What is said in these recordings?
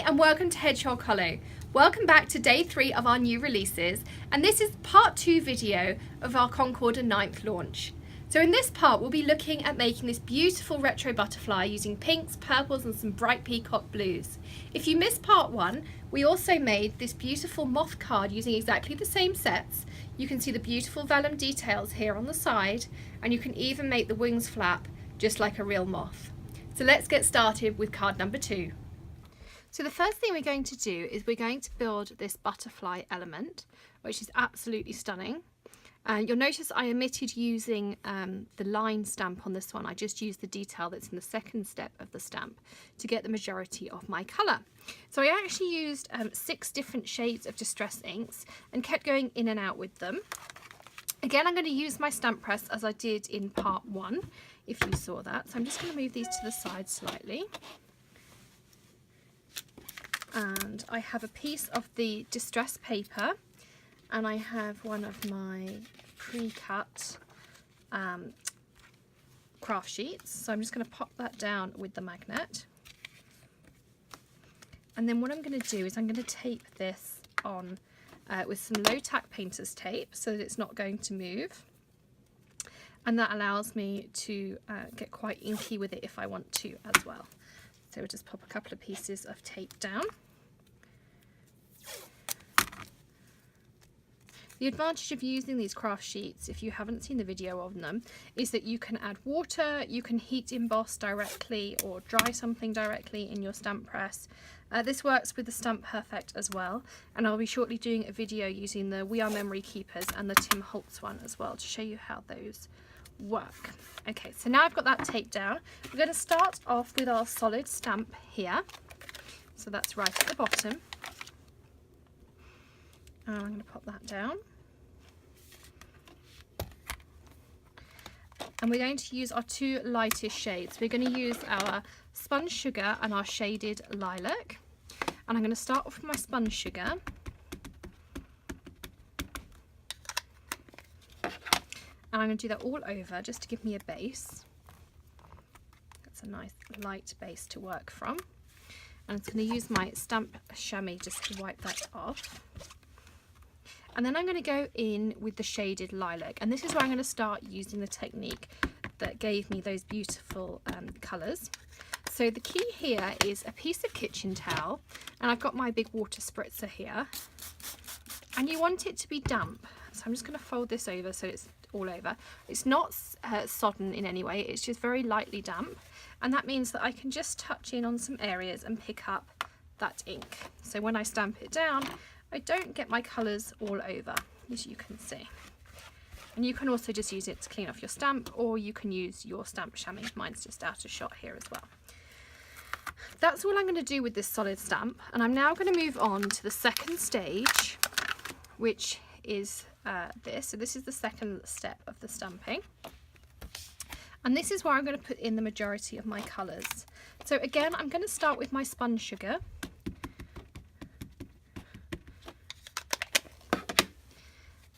and welcome to Hedgehog Hollow. Welcome back to day 3 of our new releases, and this is part 2 video of our Concord 9th launch. So in this part we'll be looking at making this beautiful retro butterfly using pinks, purples and some bright peacock blues. If you missed part 1, we also made this beautiful moth card using exactly the same sets. You can see the beautiful vellum details here on the side, and you can even make the wings flap just like a real moth. So let's get started with card number 2. So the first thing we're going to do is we're going to build this butterfly element, which is absolutely stunning. And you'll notice I omitted using the line stamp on this one. I just used the detail that's in the second step of the stamp to get the majority of my colour. So I actually used 6 different shades of distress inks and kept going in and out with them. Again, I'm going to use my stamp press as I did in part 1, if you saw that. So I'm just going to move these to the side slightly. And I have a piece of the distress paper, and I have one of my pre-cut craft sheets. So I'm just going to pop that down with the magnet. And then what I'm going to do is I'm going to tape this on with some low tack painter's tape so that it's not going to move. And that allows me to get quite inky with it if I want to as well. So we'll just pop a couple of pieces of tape down. The advantage of using these craft sheets, if you haven't seen the video of them, is that you can add water, you can heat emboss directly or dry something directly in your stamp press. This works with the Stamp Perfect as well, and I'll be shortly doing a video using the We Are Memory Keepers and the Tim Holtz one as well to show you how those work. Okay, so now I've got that taped down. We're going to start off with our solid stamp here. So that's right at the bottom. And I'm going to pop that down. And we're going to use our 2 lightest shades. We're going to use our Spun Sugar and our Shaded Lilac. And I'm going to start off with my Spun Sugar. And I'm going to do that all over just to give me a base. That's a nice light base to work from. And I'm going to use my Stamp Chamois just to wipe that off. And then I'm going to go in with the Shaded Lilac, and this is where I'm going to start using the technique that gave me those beautiful colours. So the key here is a piece of kitchen towel, and I've got my big water spritzer here, and you want it to be damp. So I'm just going to fold this over so it's all over. It's not sodden in any way, it's just very lightly damp, and that means that I can just touch in on some areas and pick up that ink. So when I stamp it down, I don't get my colours all over, as you can see. And you can also just use it to clean off your stamp, or you can use your Stamp Chamois. Mine's just out of shot here as well. That's all I'm going to do with this solid stamp, and I'm now going to move on to the second stage, which is this. So this is the second step of the stamping. And this is where I'm going to put in the majority of my colours. So again, I'm going to start with my Spun Sugar.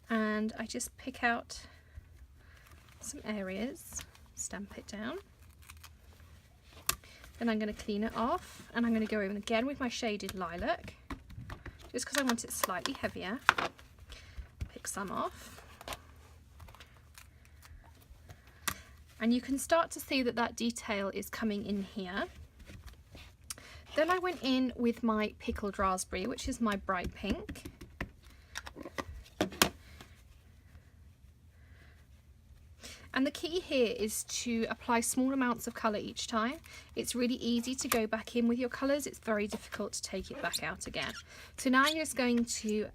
And I just pick out some areas, stamp it down. Then I'm going to clean it off, and I'm going to go in again with my Shaded Lilac, just because I want it slightly heavier. Pick some off. And you can start to see that that detail is coming in here. Then I went in with my Pickled Raspberry, which is my bright pink. And the key here is to apply small amounts of colour each time. It's really easy to go back in with your colours. It's very difficult to take it back out again. So now I'm just going to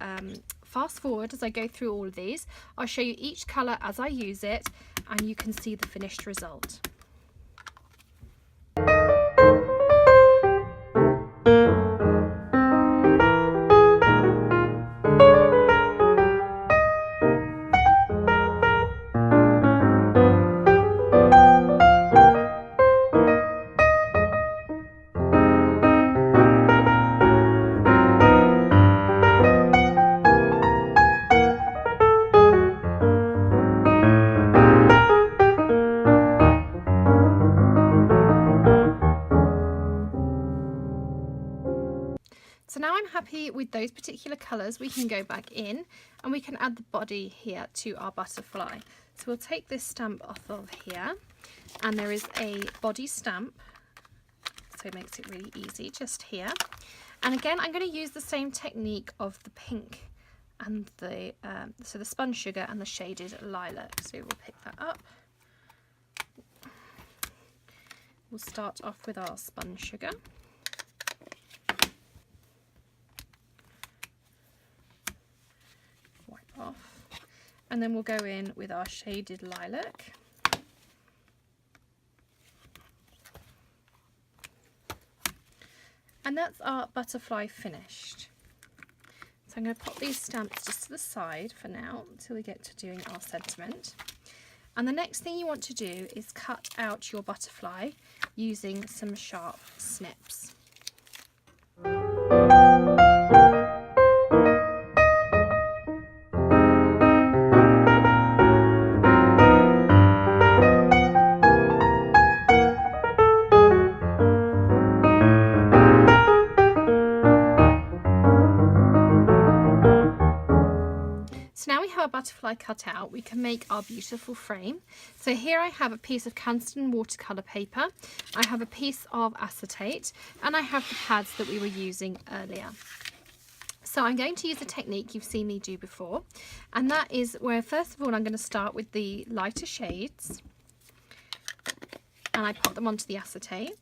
fast forward as I go through all of these. I'll show you each colour as I use it, and you can see the finished result. happy with those particular colours, we can go back in and we can add the body here to our butterfly. So we'll take this stamp off of here, and there is a body stamp, so it makes it really easy just here. And again, I'm going to use the same technique of the pink and the spun sugar and the shaded lilac. So we'll pick that up. We'll start off with our spun sugar. Wipe off. And then we'll go in with our shaded lilac. And that's our butterfly finished. So I'm going to pop these stamps just to the side for now until we get to doing our sentiment. And the next thing you want to do is cut out your butterfly using some sharp snips. Our butterfly cut out, we can make our beautiful frame. So here I have a piece of Canson watercolor paper, I have a piece of acetate, and I have the pads that we were using earlier. So I'm going to use a technique you've seen me do before, and that is where first of all I'm going to start with the lighter shades, and I pop them onto the acetate.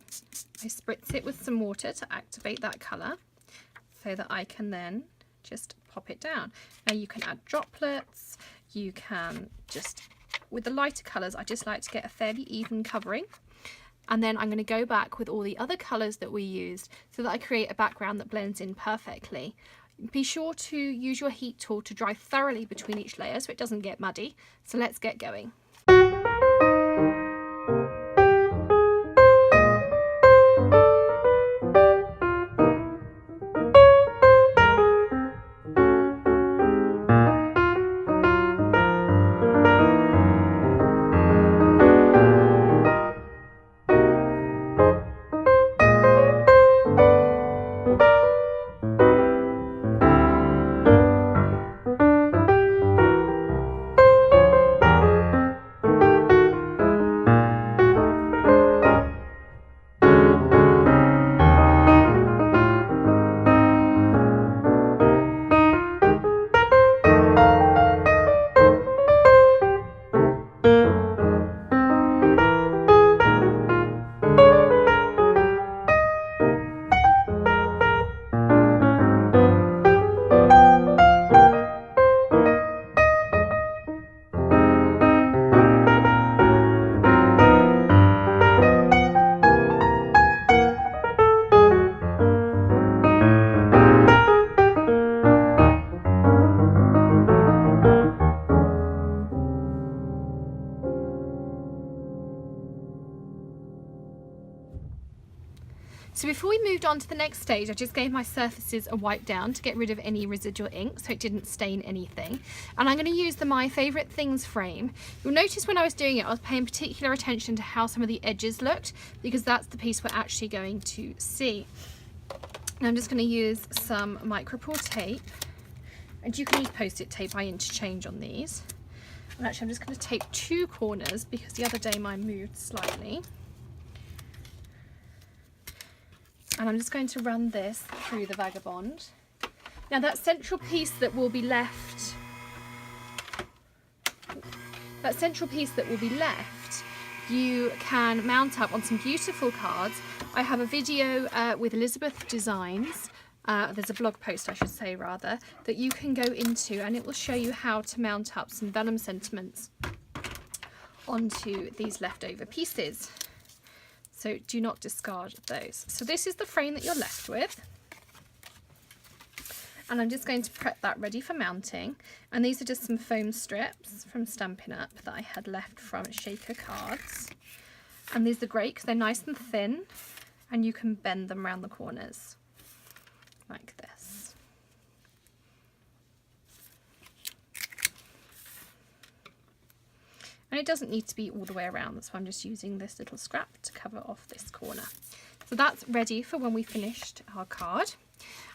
I spritz it with some water to activate that color so that I can then just pop it down. Now you can add droplets, you can just, with the lighter colours, I just like to get a fairly even covering, and then I'm going to go back with all the other colours that we used so that I create a background that blends in perfectly. Be sure to use your heat tool to dry thoroughly between each layer so it doesn't get muddy. So let's get going. So before we moved on to the next stage, I just gave my surfaces a wipe down to get rid of any residual ink so it didn't stain anything. And I'm going to use the My Favourite Things frame. You'll notice when I was doing it, I was paying particular attention to how some of the edges looked, because that's the piece we're actually going to see. And I'm just going to use some micropore tape, and you can use post-it tape, I interchange on these. And actually I'm just going to tape two corners because the other day mine moved slightly. And I'm just going to run this through the vagabond. Now that central piece that will be left, you can mount up on some beautiful cards. I have a video with Elizabeth Designs, there's a blog post I should say rather, that you can go into, and it will show you how to mount up some vellum sentiments onto these leftover pieces. So do not discard those. So this is the frame that you're left with. And I'm just going to prep that ready for mounting. And these are just some foam strips from Stampin' Up that I had left from Shaker cards. And these are great because they're nice and thin and you can bend them around the corners like this. And it doesn't need to be all the way around, that's why I'm just using this little scrap to cover off this corner. So that's ready for when we finished our card.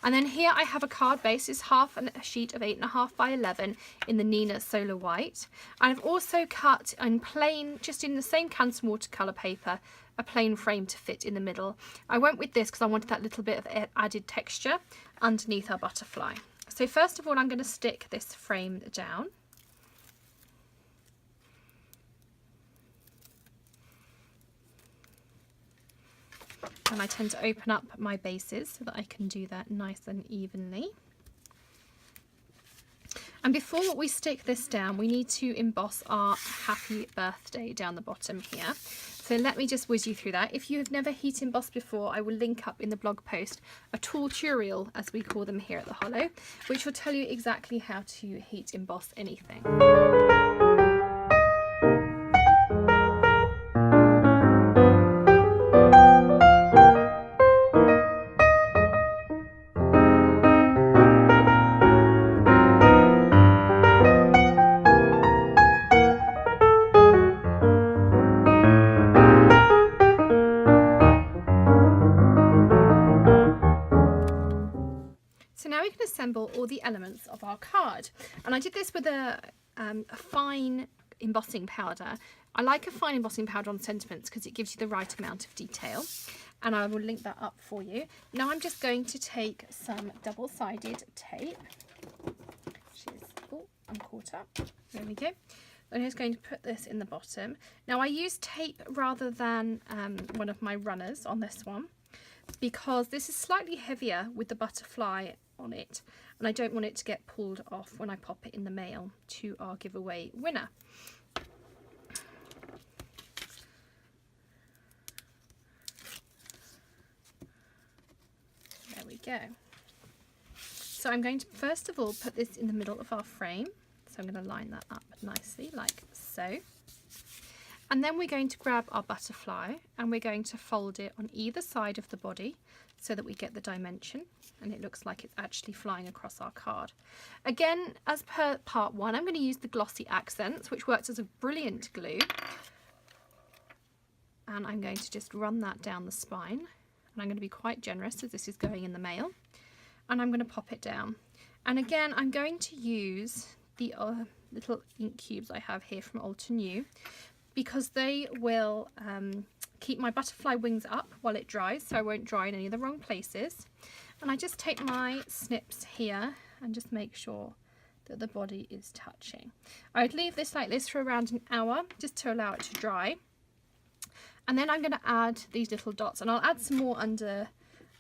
And then here I have a card base. It's half a sheet of 8.5 by 11 in the Nina Solar White. I've also cut in plain, just in the same Canson watercolour paper, a plain frame to fit in the middle. I went with this because I wanted that little bit of added texture underneath our butterfly. So first of all, I'm going to stick this frame down. And I tend to open up my bases so that I can do that nice and evenly. And before we stick this down, we need to emboss our happy birthday down the bottom here. So let me just whiz you through that. If you have never heat embossed before, I will link up in the blog post a tutorial, as we call them here at the Hollow, which will tell you exactly how to heat emboss anything. So now we can assemble all the elements of our card. And I did this with a fine embossing powder. I like a fine embossing powder on sentiments because it gives you the right amount of detail. And I will link that up for you. Now I'm just going to take some double-sided tape. Oh, I'm caught up. There we go. I'm just going to put this in the bottom. Now I use tape rather than one of my runners on this one, because this is slightly heavier with the butterfly on it, and I don't want it to get pulled off when I pop it in the mail to our giveaway winner. There we go. So I'm going to first of all put this in the middle of our frame. So I'm going to line that up nicely like so. And then we're going to grab our butterfly and we're going to fold it on either side of the body so that we get the dimension and it looks like it's actually flying across our card. Again, as per part one, I'm going to use the glossy accents, which works as a brilliant glue. And I'm going to just run that down the spine. And I'm going to be quite generous as this is going in the mail. And I'm going to pop it down. And again, I'm going to use the little ink cubes I have here from Old to New, because they will keep my butterfly wings up while it dries, so I won't dry in any of the wrong places. And I just take my snips here and just make sure that the body is touching. I would leave this like this for around an hour just to allow it to dry. And then I'm going to add these little dots, and I'll add some more under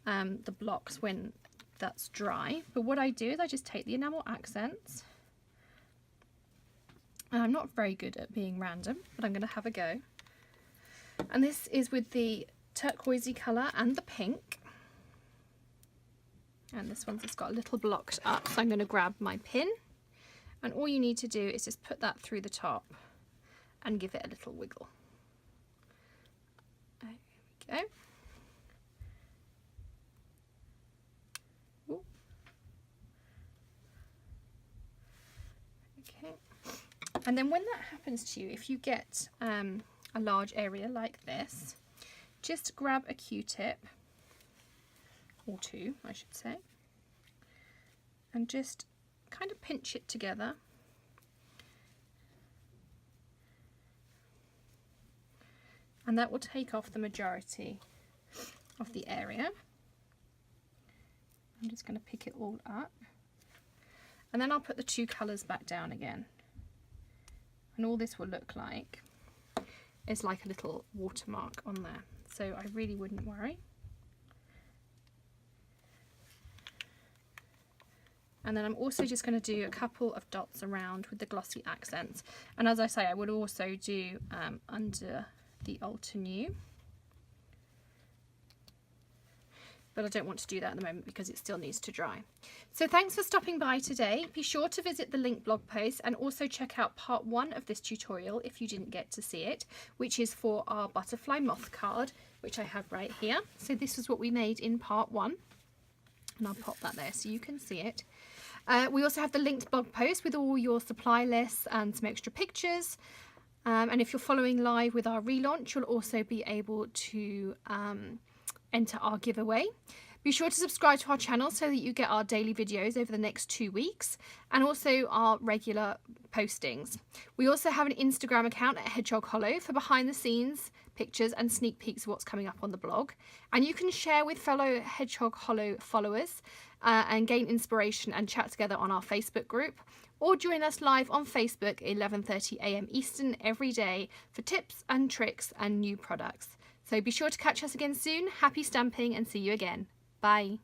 the blocks when that's dry. But what I do is I just take the enamel accents. And I'm not very good at being random, but I'm going to have a go. And this is with the turquoisey colour and the pink. And this one's just got a little blocked up, so I'm going to grab my pin. And all you need to do is just put that through the top and give it a little wiggle. There we go. Ooh. Okay. And then when that happens to you, if you get a large area like this, just grab a Q-tip, or two I should say, and just kind of pinch it together. And that will take off the majority of the area. I'm just going to pick it all up. And then I'll put the two colours back down again. And all this will look like is like a little watermark on there. So I really wouldn't worry. And then I'm also just going to do a couple of dots around with the glossy accents. And as I say, I would also do under the Old to New. But I don't want to do that at the moment because it still needs to dry. So thanks for stopping by today. Be sure to visit the link blog post and also check out part one of this tutorial if you didn't get to see it, which is for our butterfly moth card, which I have right here. So this is what we made in part one. And I'll pop that there so you can see it. We also have the linked blog post with all your supply lists and some extra pictures. And if you're following live with our relaunch, you'll also be able to enter our giveaway. Be sure to subscribe to our channel so that you get our daily videos over the next 2 weeks and also our regular postings. We also have an Instagram account at Hedgehog Hollow for behind the scenes pictures and sneak peeks of what's coming up on the blog. And you can share with fellow Hedgehog Hollow followers and gain inspiration and chat together on our Facebook group, or join us live on Facebook at 11:30 AM Eastern every day for tips and tricks and new products. So be sure to catch us again soon. Happy stamping and see you again. Bye.